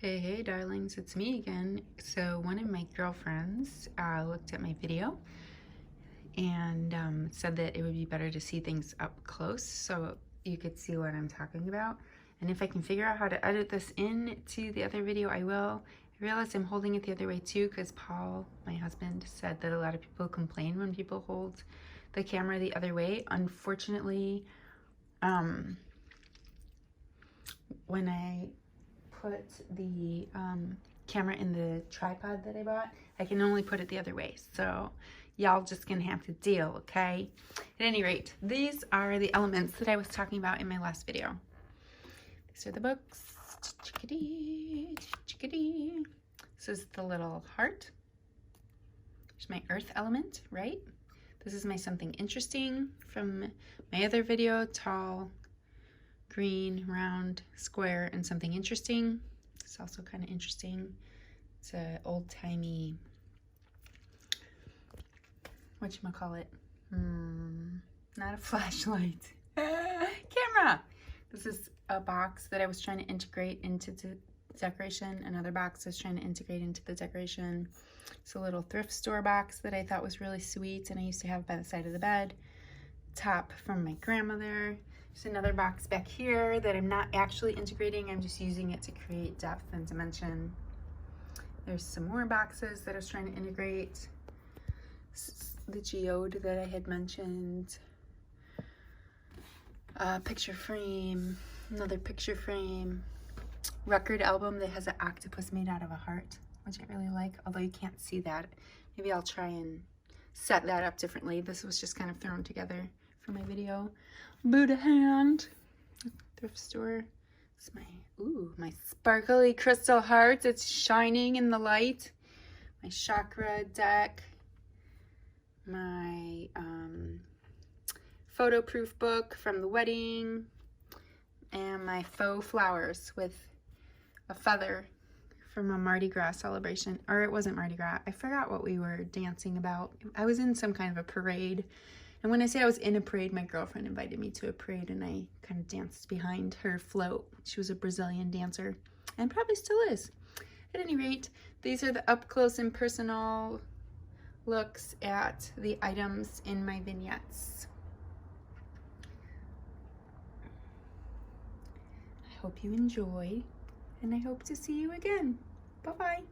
Hey darlings, it's me again. So one of my girlfriends looked at my video and said that it would be better to see things up close so you could see what I'm talking about. And if I can figure out how to edit this in to the other video, I will. I realize I'm holding it the other way too because Paul, my husband, said that a lot of people complain when people hold the camera the other way. Unfortunately, when I put the camera in the tripod that I bought, I can only put it the other way. So y'all just gonna have to deal, okay? At any rate, these are the elements that I was talking about in my last video. These are the books. Chickadee, chickadee. This is the little heart. There's my earth element, right? This is my something interesting from my other video, tall, green, round, square, and something interesting. It's also kind of interesting. It's a old-timey, whatchamacallit, not a flashlight, camera. This is a box that I was trying to integrate into the decoration. Another box I was trying to integrate into the decoration. It's a little thrift store box that I thought was really sweet and I used to have by the side of the bed. Top from my grandmother. There's another box back here that I'm not actually integrating. I'm just using it to create depth and dimension. There's some more boxes that I was trying to integrate. The geode that I had mentioned. Picture frame. Another picture frame. Record album that has an octopus made out of a heart, which I really like, although you can't see that. Maybe I'll try and set that up differently. This was just kind of thrown together for my video. Buddha hand, thrift store. It's my sparkly crystal heart. It's shining in the light. My chakra deck. My photo proof book from the wedding. And my faux flowers with a feather from a Mardi Gras celebration. Or it wasn't Mardi Gras. I forgot what we were dancing about. I was in some kind of a parade. And when I say I was in a parade, my girlfriend invited me to a parade and I kind of danced behind her float. She was a Brazilian dancer and probably still is. At any rate, these are the up close and personal looks at the items in my vignettes. I hope you enjoy and I hope to see you again. Bye-bye.